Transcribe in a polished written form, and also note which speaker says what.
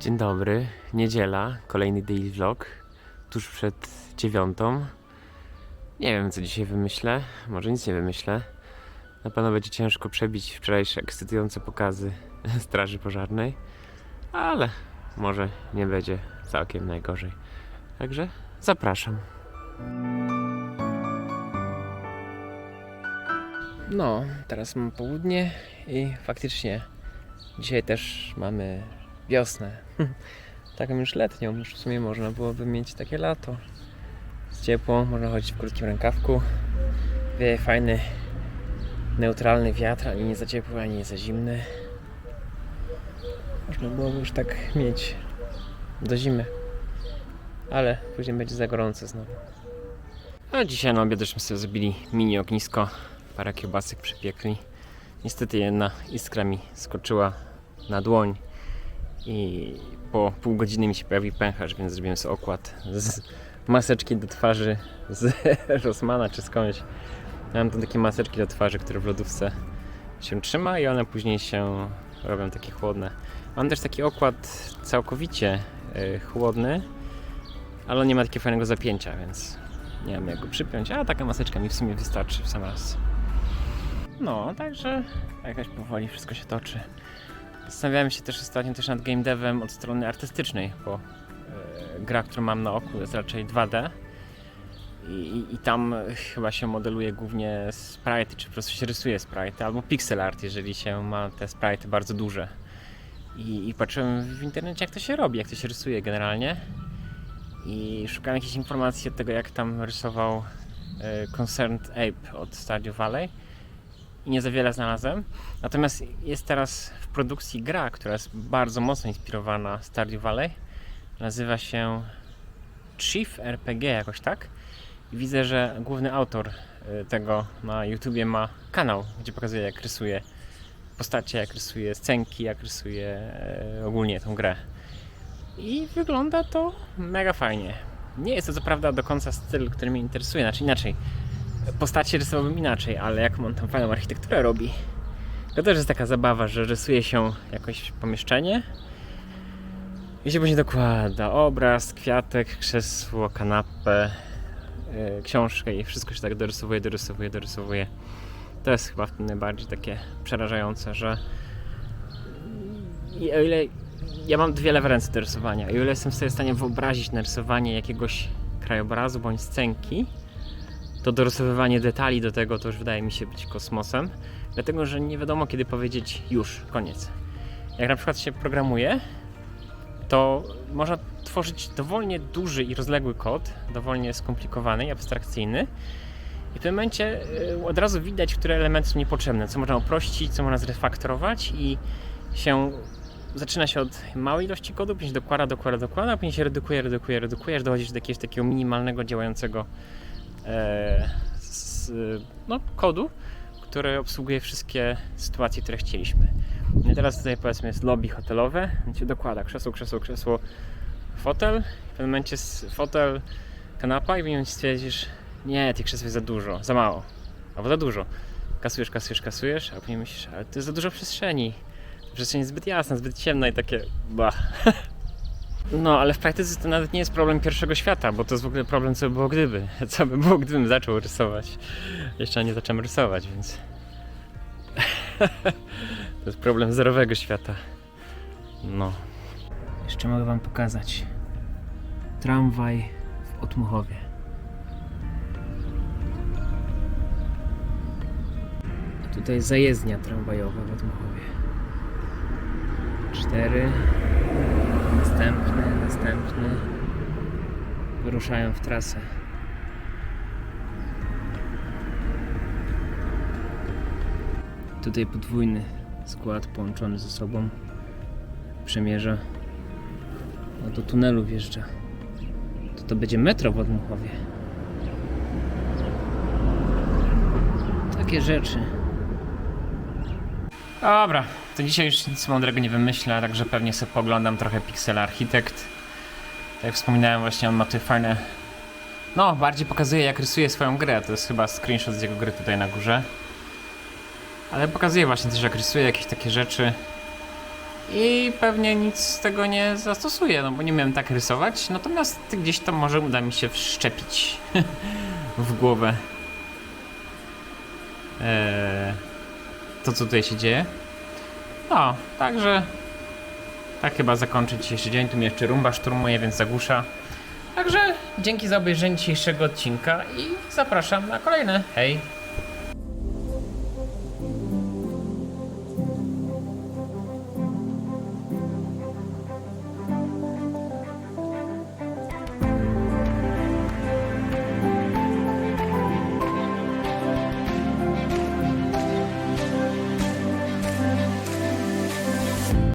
Speaker 1: Dzień dobry, niedziela, kolejny daily vlog, tuż przed 9:00. Nie wiem, co dzisiaj wymyślę, może nic nie wymyślę. Na pewno będzie ciężko przebić wczorajsze ekscytujące pokazy straży pożarnej, ale może nie będzie całkiem najgorzej. Także zapraszam. No, teraz mam południe i faktycznie dzisiaj też mamy wiosnę. Taką już letnią, już w sumie można byłoby mieć takie lato. Jest ciepło, można chodzić w krótkim rękawku. Wieje fajny, neutralny wiatr, ani nie za ciepły, ani nie za zimny. Można byłoby już tak mieć do zimy. Ale później będzie za gorąco znowu. A dzisiaj na obiad żeśmy sobie zrobili mini ognisko. Parę kiełbasek przypiekli. Niestety jedna iskra mi skoczyła na dłoń i po pół godziny mi się pojawił pęcherz, więc zrobiłem sobie okład z maseczki do twarzy z Rossmana czy skądś. Mam tam takie maseczki do twarzy, które w lodówce się trzyma i one później się robią takie chłodne. Mam też taki okład całkowicie chłodny, ale nie ma takiego fajnego zapięcia, więc nie wiem jak go przypiąć, a taka maseczka mi w sumie wystarczy w sam raz. No, także jakoś powoli wszystko się toczy. Zastanawiałem się też ostatnio nad game devem od strony artystycznej, bo gra, którą mam na oku, jest raczej 2D i tam chyba się modeluje głównie sprite, czy po prostu się rysuje sprite, albo pixel art, jeżeli się ma te sprite bardzo duże. I patrzyłem w internecie, jak to się robi, jak to się rysuje generalnie i szukałem jakichś informacji od tego, jak tam rysował Concerned Ape od Stardew Valley. I nie za wiele znalazłem. Natomiast jest teraz w produkcji gra, która jest bardzo mocno inspirowana Stardew Valley. Nazywa się Chief RPG jakoś tak. I widzę, że główny autor tego na YouTubie ma kanał, gdzie pokazuje jak rysuje postacie, jak rysuje scenki, jak rysuje ogólnie tą grę. I wygląda to mega fajnie. Nie jest to co prawda do końca styl, który mnie interesuje, znaczy inaczej. Postacie rysowałbym inaczej, ale jak on tam fajną architekturę robi, to też jest taka zabawa, że rysuje się jakoś pomieszczenie i się później dokłada obraz, kwiatek, krzesło, kanapę, książkę i wszystko się tak dorysowuje. To jest chyba w tym najbardziej takie przerażające, że o ile ja mam dwie lewe ręce do rysowania i o ile jestem sobie w stanie wyobrazić narysowanie jakiegoś krajobrazu bądź scenki, to dorysowywanie detali do tego to już wydaje mi się być kosmosem, dlatego że nie wiadomo kiedy powiedzieć już, koniec. Jak na przykład się programuje, to można tworzyć dowolnie duży i rozległy kod, dowolnie skomplikowany i abstrakcyjny i w tym momencie od razu widać, które elementy są niepotrzebne, co można uprościć, co można zrefaktorować i zaczyna się od małej ilości kodu, później dokłada, a później się redukuje, aż dochodzi do jakiegoś takiego minimalnego, działającego kodu, który obsługuje wszystkie sytuacje, które chcieliśmy. I teraz tutaj powiedzmy jest lobby hotelowe, więc się dokłada krzesło, fotel, w pewnym momencie jest fotel, kanapa i w momencie stwierdzisz, nie, tych krzeseł jest za dużo, za mało, albo za dużo. Kasujesz, a później myślisz, ale to jest za dużo przestrzeni. Przestrzeń jest zbyt jasna, zbyt ciemna i takie No, ale w praktyce to nawet nie jest problem pierwszego świata, bo to jest w ogóle problem, co by było gdyby. Co by było, gdybym zaczął rysować. Jeszcze nie zacząłem rysować, więc to jest problem zerowego świata. No. Jeszcze mogę wam pokazać tramwaj w Otmuchowie. A tutaj zajezdnia tramwajowa w Otmuchowie. 4. Następny. Wyruszają w trasę. Tutaj podwójny skład połączony ze sobą przemierza. Do tunelu wjeżdża. To będzie metro w Otmuchowie. Takie rzeczy. Dobra, to dzisiaj już nic mądrego nie wymyślę, także pewnie sobie poglądam trochę Pixel Architect. Tak jak wspominałem, właśnie on ma tutaj fajne... No, bardziej pokazuje jak rysuje swoją grę, to jest chyba screenshot z jego gry tutaj na górze. Ale pokazuje właśnie też jak rysuje jakieś takie rzeczy. i pewnie nic z tego nie zastosuję, no bo nie miałem tak rysować, natomiast gdzieś to może uda mi się wszczepić w głowę to, co tutaj się dzieje. No, także tak chyba zakończę dzisiejszy dzień. Tu mnie jeszcze rumba szturmuje, więc zagłusza. Także dzięki za obejrzenie dzisiejszego odcinka i zapraszam na kolejne. Hej!